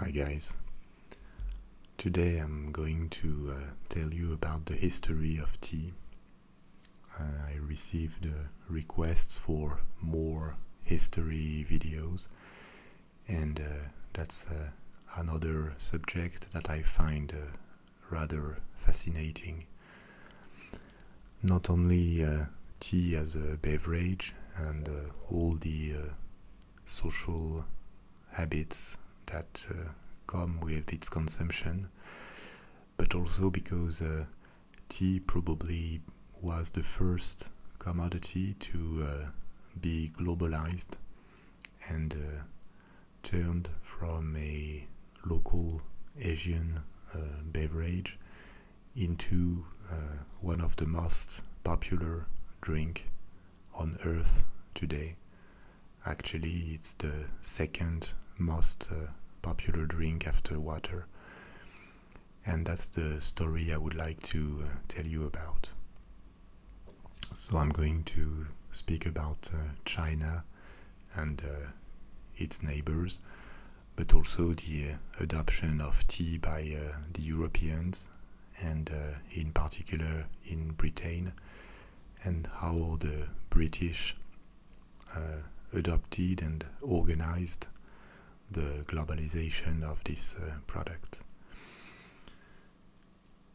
Hi guys, today I'm going to tell you about the history of tea. I received requests for more history videos, and that's another subject that I find rather fascinating. Not only tea as a beverage and all the social habits that come with its consumption, but also because tea probably was the first commodity to be globalized and turned from a local Asian beverage into one of the most popular drink on earth today. Actually, it's the second most popular drink after water, and that's the story I would like to tell you about. So I'm going to speak about China and its neighbors, but also the adoption of tea by the Europeans, and in particular in Britain, and how the British adopted and organized the globalization of this product.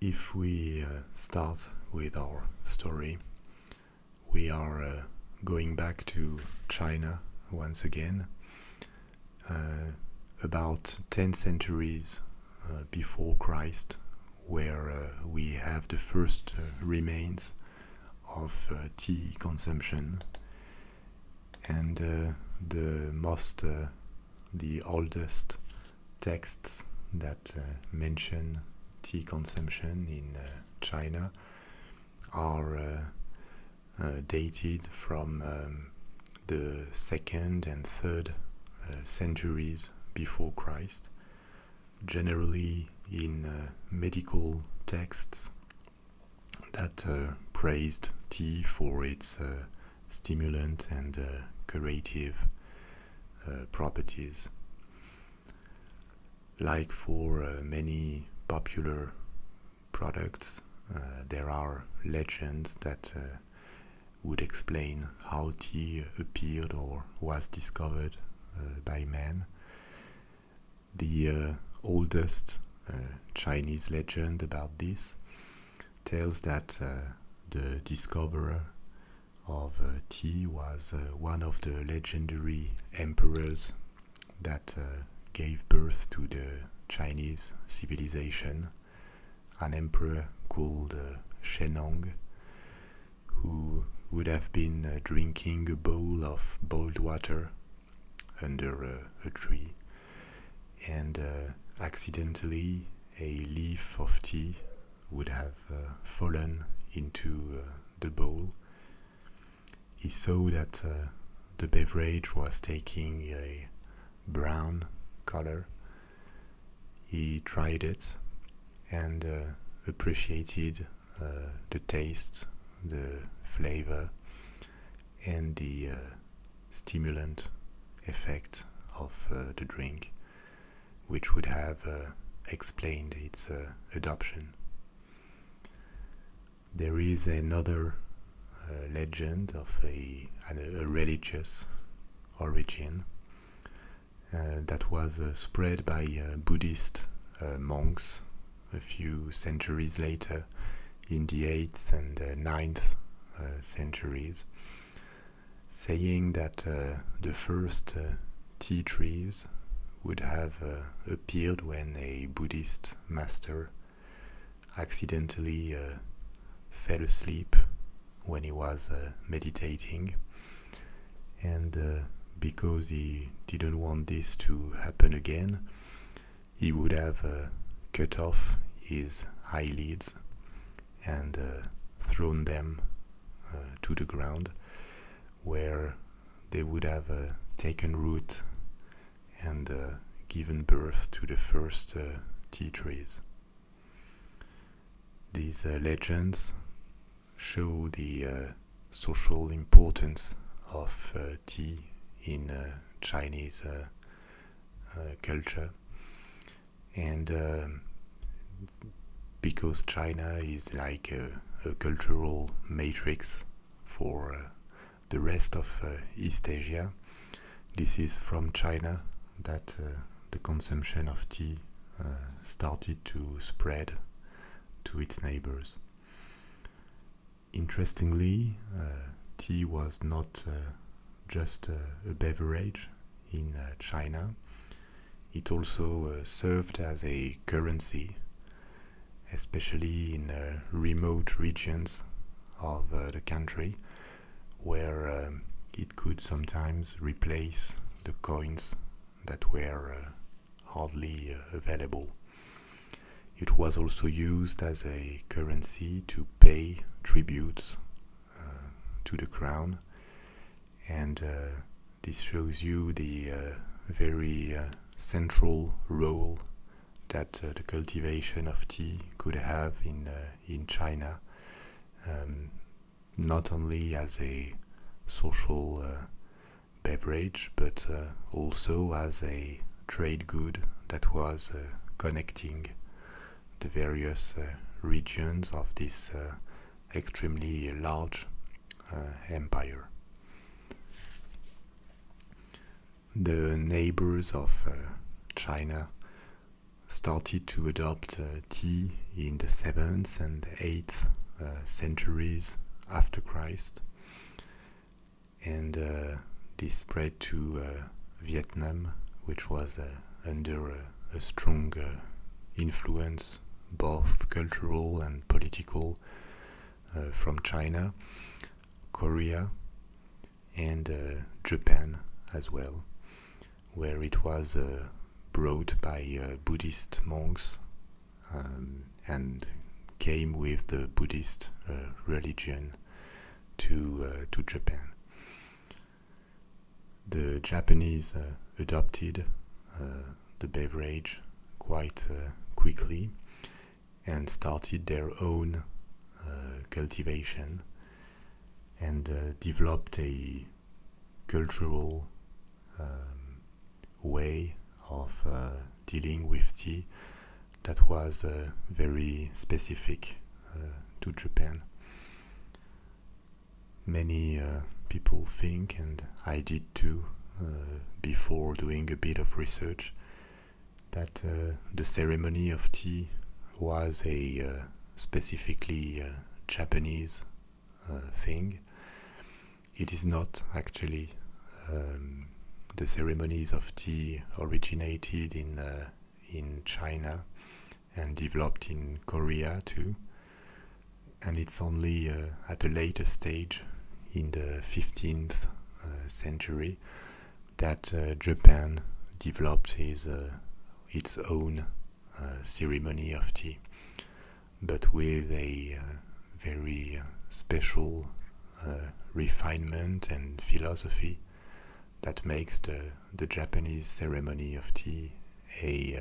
If we start with our story, we are going back to China once again, about 10 centuries before Christ, where we have the first remains of tea consumption, and the oldest texts that mention tea consumption in China are dated from the 2nd and 3rd centuries before Christ, generally in medical texts that praised tea for its stimulant and curative properties. Like for many popular products, there are legends that would explain how tea appeared or was discovered by man. The oldest Chinese legend about this tells that the discoverer of tea was one of the legendary emperors that gave birth to the Chinese civilization, an emperor called Shennong, who would have been drinking a bowl of boiled water under a tree, and accidentally a leaf of tea would have fallen into the bowl. He saw that the beverage was taking a brown color. He tried it and appreciated the taste, the flavor, and the stimulant effect of the drink, which would have explained its adoption. There is another legend of a religious origin that was spread by Buddhist monks a few centuries later, in the 8th and 9th centuries, saying that the first tea trees would have appeared when a Buddhist master accidentally fell asleep when he was meditating, and because he didn't want this to happen again, he would have cut off his eyelids and thrown them to the ground, where they would have taken root and given birth to the first tea trees. These legends show the social importance of tea in Chinese culture, And because China is like a cultural matrix for the rest of East Asia, this is from China that the consumption of tea started to spread to its neighbors. Interestingly, tea was not just a beverage in China. It also served as a currency, especially in remote regions of the country, where it could sometimes replace the coins that were hardly available. It was also used as a currency to pay tributes to the crown, and this shows you the very central role that the cultivation of tea could have in China, not only as a social beverage, but also as a trade good that was connecting the various regions of this extremely large empire. The neighbors of China started to adopt tea in the 7th and 8th centuries after Christ, and this spread to Vietnam, which was under a strong influence, both cultural and political, from China, Korea, and Japan as well, where it was brought by Buddhist monks and came with the Buddhist religion to Japan. The Japanese adopted the beverage quite quickly and started their own cultivation and developed a cultural way of dealing with tea that was very specific to Japan. Many people think, and I did too before doing a bit of research, that the ceremony of tea was a specifically Japanese thing. It is not actually. The ceremonies of tea originated in China and developed in Korea too, and it's only at a later stage in the 15th century that Japan developed its own ceremony of tea, but with a very special refinement and philosophy that makes the Japanese ceremony of tea a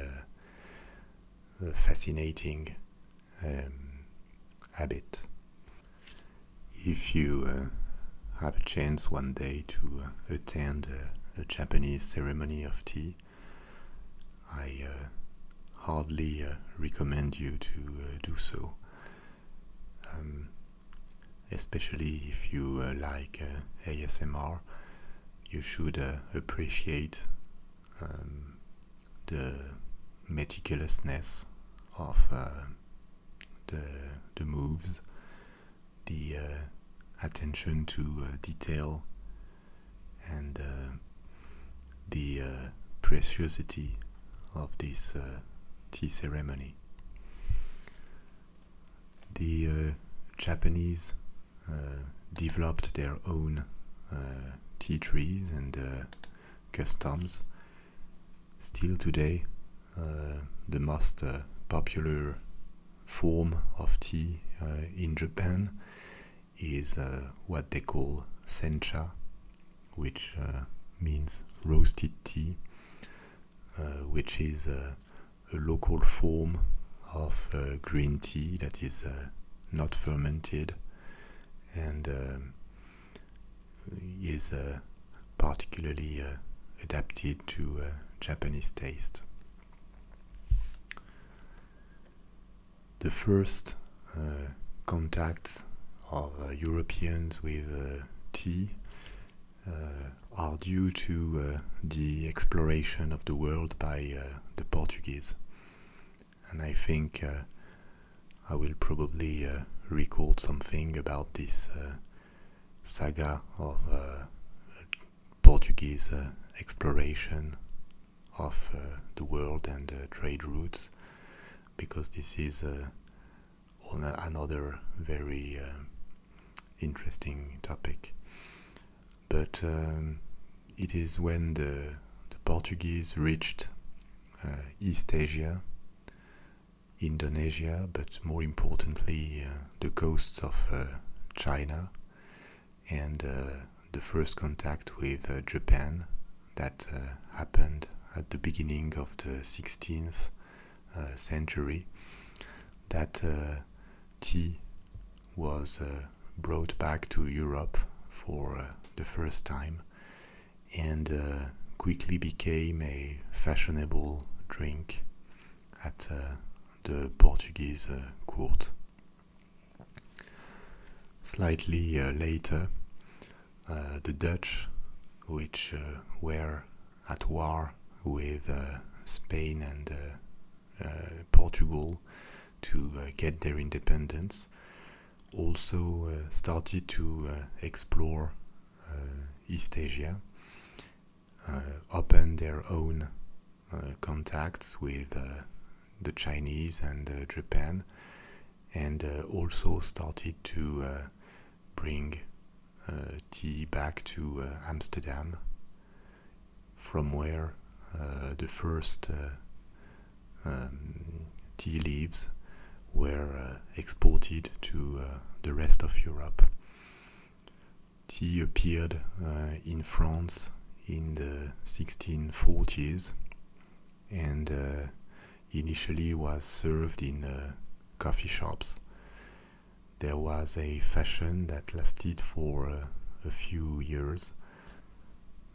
fascinating habit. If you have a chance one day to attend a Japanese ceremony of tea, I hardly recommend you to do so, especially if you like ASMR. You should appreciate the meticulousness of the moves, the attention to detail, and the preciosity of this tea ceremony. The Japanese developed their own tea trees and customs. Still today, the most popular form of tea in Japan is what they call sencha, which means roasted tea, which is a local form of green tea that is not fermented and is particularly adapted to Japanese taste. The first contacts of Europeans with tea are due to the exploration of the world by the Portuguese. And I think I will probably record something about this saga of Portuguese exploration of the world and trade routes, because this is another very interesting topic. But it is when the Portuguese reached East Asia, Indonesia, but more importantly the coasts of China, and the first contact with Japan that happened at the beginning of the 16th century, that tea was brought back to Europe for the first time, and quickly became a fashionable drink at the Portuguese court. Slightly later, the Dutch, which were at war with Spain and Portugal to get their independence, also started to explore East Asia, opened their own contacts with the Chinese and Japan, and also started to bring tea back to Amsterdam, from where the first tea leaves were exported to the rest of Europe. Tea appeared in France in the 1640s, and initially was served in coffee shops. There was a fashion that lasted for a few years,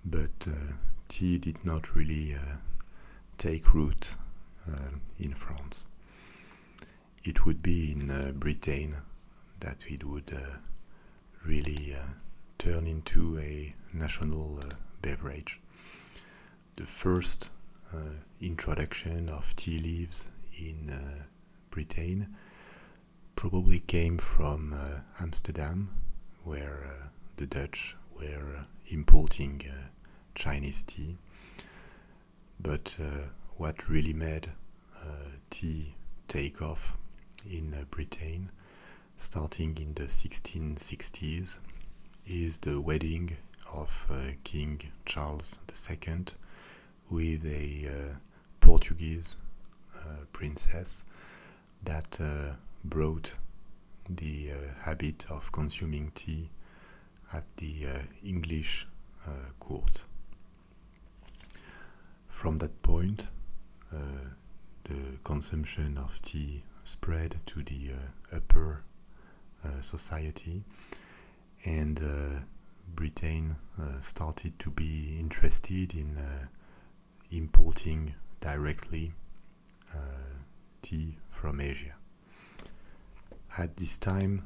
but tea did not really take root in France. It would be in Britain that it would really turn into a national beverage. The first introduction of tea leaves in Britain probably came from Amsterdam, where the Dutch were importing Chinese tea. But what really made tea take off in Britain, starting in the 1660s, is the wedding of King Charles II with a Portuguese princess that brought the habit of consuming tea at the English court. From that point, the consumption of tea spread to the upper society, and Britain started to be interested in importing directly tea from Asia. At this time,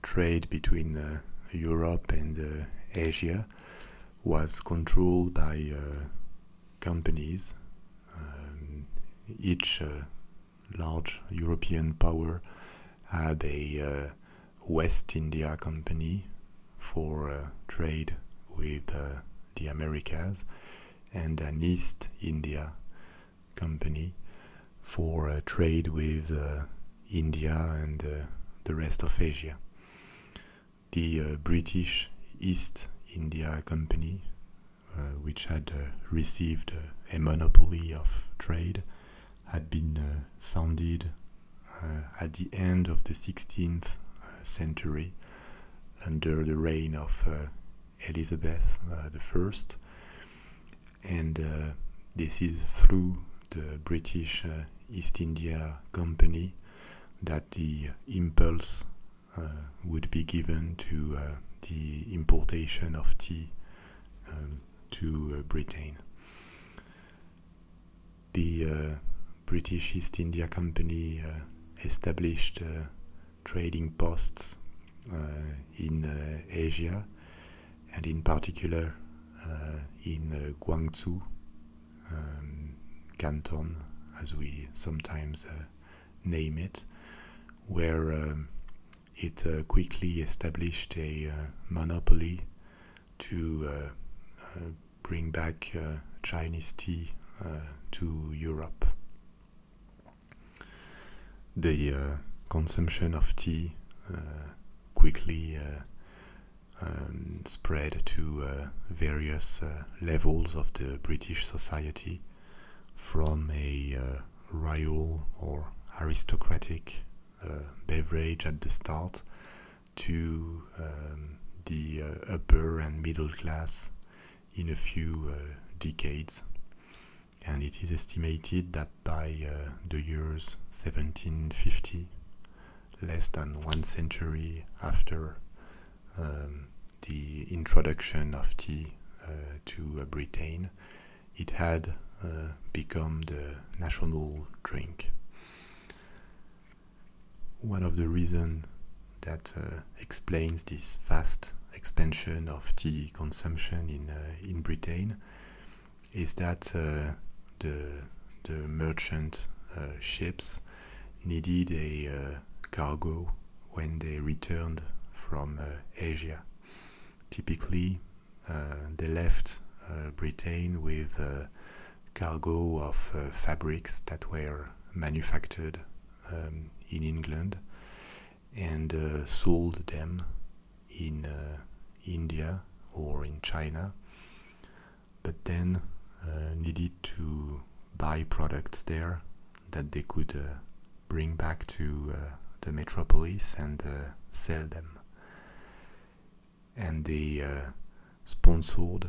trade between Europe and Asia was controlled by companies. Each large European power had a West India Company for trade with the Americas, and an East India Company for trade with India and the rest of Asia. The British East India Company, which had received a monopoly of trade, had been founded at the end of the 16th century under the reign of Elizabeth I, and this is through the British East India Company that the impulse would be given to the importation of tea to Britain. The British East India Company established trading posts in Asia, and in particular in Guangzhou Canton, as we sometimes name it, where it quickly established a monopoly to bring back Chinese tea to Europe. The consumption of tea quickly spread to various levels of the British society, from a royal or aristocratic beverage at the start to the upper and middle class in a few decades. And it is estimated that by the years 1750, less than 1 century after the introduction of tea to Britain, it had become the national drink. One of the reasons that explains this fast expansion of tea consumption in Britain is that the merchant ships needed a cargo when they returned from Asia. Typically, they left Britain with cargo of fabrics that were manufactured in England and sold them in India or in China, but then needed to buy products there that they could bring back to the metropolis and sell them. And they sponsored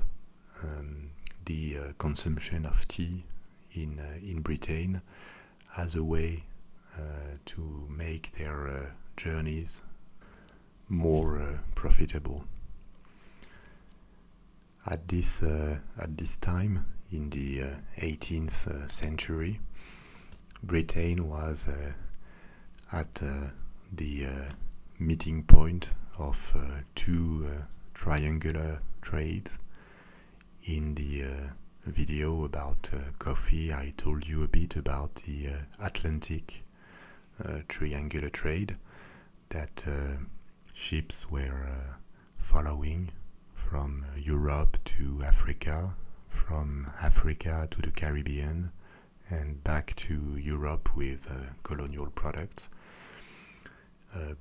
the consumption of tea in Britain as a way to make their journeys more profitable. At this time, in the 18th century, Britain was at the meeting point of two triangular trades. In the video about coffee, I told you a bit about the Atlantic triangular trade that ships were following from Europe to Africa, from Africa to the Caribbean, and back to Europe with colonial products.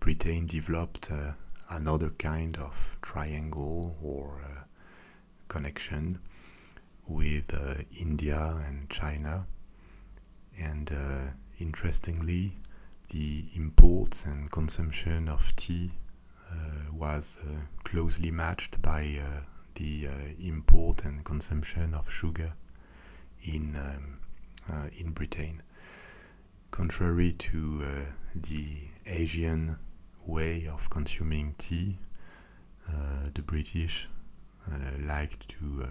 Britain developed another kind of triangle or connection with India and China, and interestingly, the imports and consumption of tea was closely matched by the import and consumption of sugar in Britain. Contrary to the Asian way of consuming tea, the British liked to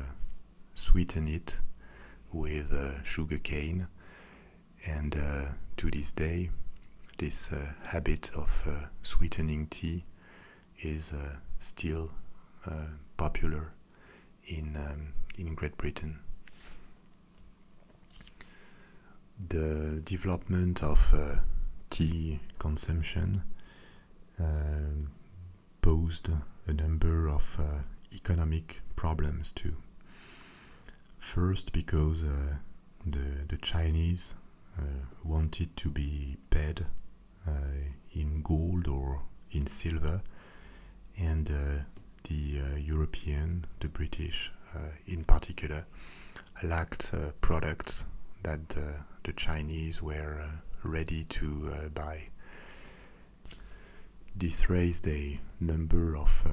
sweeten it with sugar cane, and to this day this habit of sweetening tea is still popular in Great Britain. The development of tea consumption posed a number of economic problems too. First, because the Chinese wanted to be paid in gold or in silver, and the European, the British in particular, lacked products that the Chinese were ready to buy. This raised a number of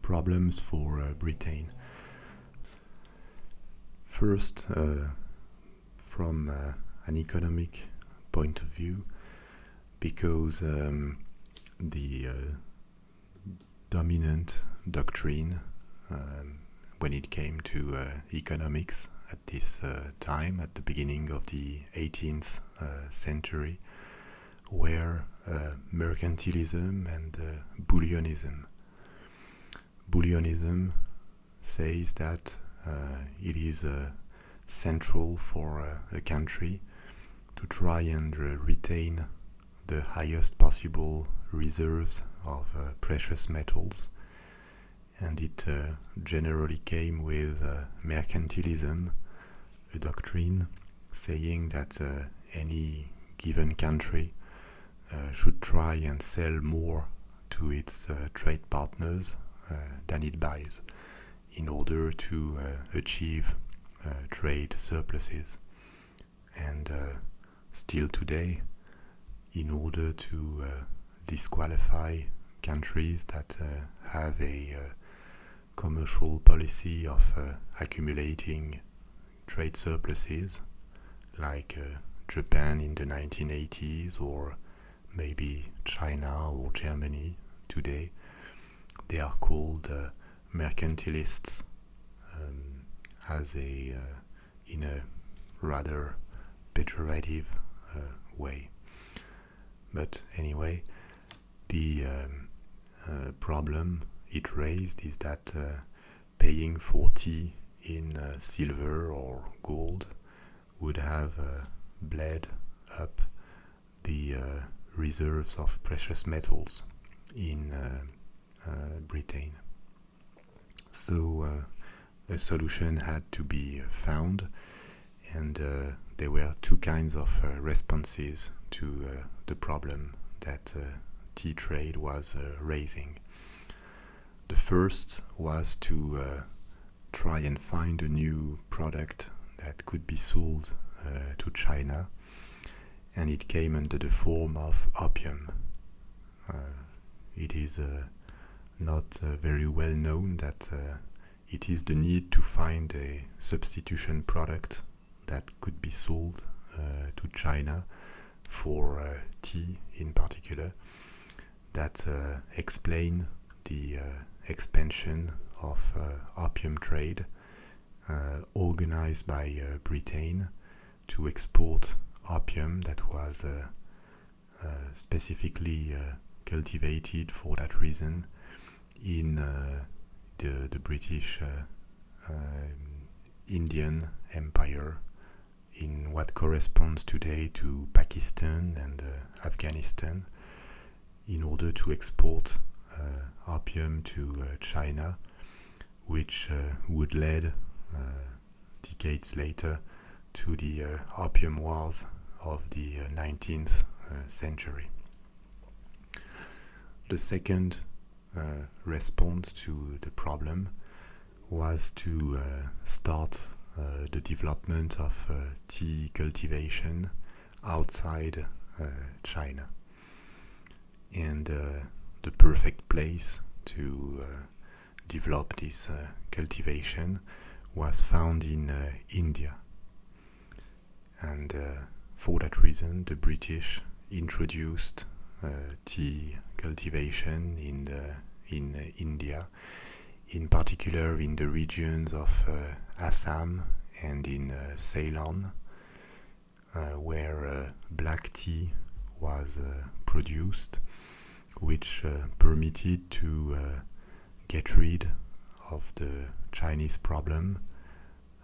problems for Britain. First, from an economic point of view, because the dominant doctrine when it came to economics at this time, at the beginning of the 18th century, were mercantilism and bullionism. Bullionism says that it is central for a country to try and retain the highest possible reserves of precious metals, and it generally came with mercantilism, a doctrine saying that any given country should try and sell more to its trade partners than it buys in order to achieve trade surpluses. And still today, in order to disqualify countries that have a commercial policy of accumulating trade surpluses, like Japan in the 1980s, or maybe China or Germany today, they are called mercantilists, as a in a rather pejorative way. But anyway, the problem it raised is that paying for tea in silver or gold would have bled up the reserves of precious metals in Britain. So a solution had to be found, and there were two kinds of responses to the problem that tea trade was raising. The first was to try and find a new product that could be sold to China, and it came under the form of opium. It is not very well known that it is the need to find a substitution product that could be sold to China for tea in particular that explain the expansion of opium trade organized by Britain to export opium that was specifically cultivated for that reason in the British Indian Empire, in what corresponds today to Pakistan and Afghanistan, in order to export opium to China, which would lead decades later to the opium wars of the 19th century. The second response to the problem was to start the development of tea cultivation outside China. And the perfect place to develop this cultivation was found in India. And for that reason, the British introduced tea cultivation in India, in particular in the regions of Assam and in Ceylon, where black tea was produced, which permitted to get rid of the Chinese problem,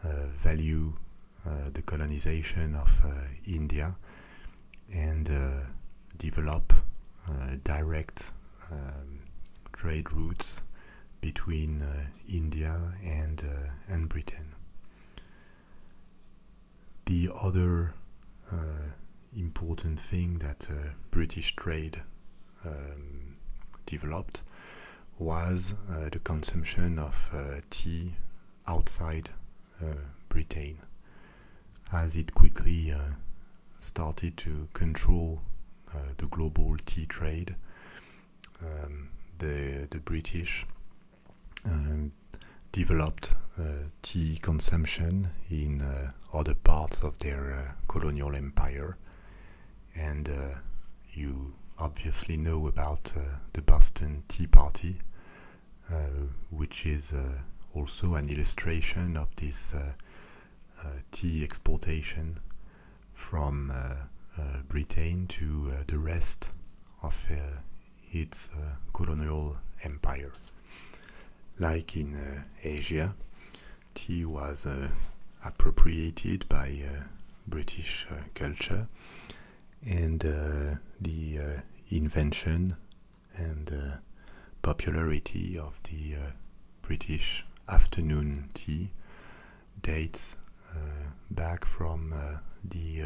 value the colonization of India, and develop direct trade routes between India and Britain. The other important thing that British trade developed was the consumption of tea outside Britain, as it quickly started to control the global tea trade. The British developed tea consumption in other parts of their colonial empire, and you obviously know about the Boston Tea Party, which is also an illustration of this tea exportation from a Britain to the rest of its colonial empire. Like in Asia, tea was appropriated by British culture, and the invention and popularity of the British afternoon tea dates back from the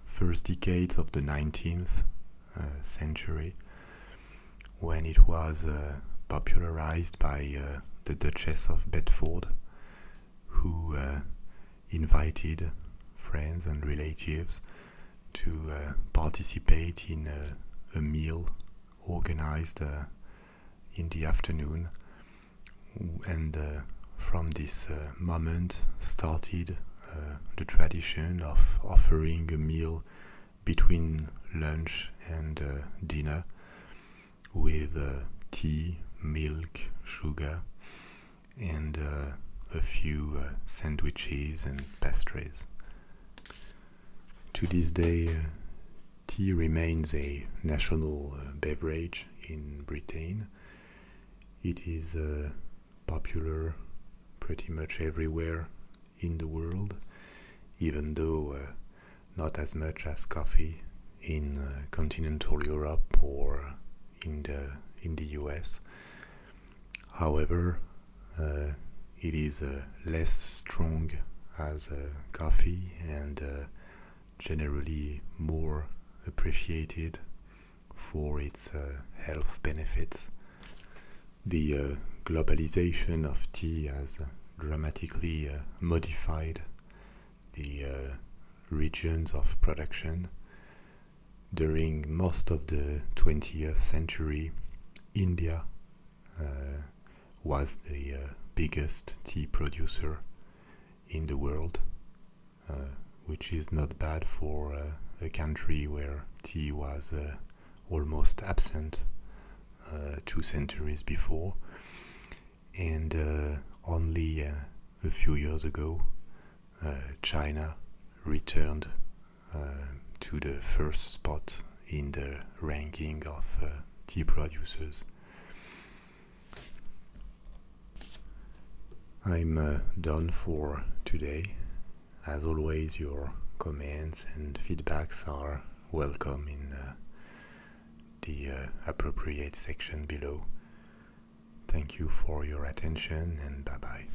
first decades of the 19th century, when it was popularized by the Duchess of Bedford, who invited friends and relatives to participate in a meal organized in the afternoon, and from this moment started the tradition of offering a meal between lunch and dinner with tea, milk, sugar, and a few sandwiches and pastries. To this day, tea remains a national beverage in Britain. It is popular pretty much everywhere in the world, even though not as much as coffee in continental Europe or in the US. However, it is less strong as coffee, and generally more appreciated for its health benefits. The globalization of tea has dramatically modified the regions of production. During most of the 20th century, India was the biggest tea producer in the world, which is not bad for a country where tea was almost absent 2 centuries before. And only a few years ago, China returned to the first spot in the ranking of tea producers. I'm done for today. As always, your comments and feedbacks are welcome in the appropriate section below. Thank you for your attention, and bye bye.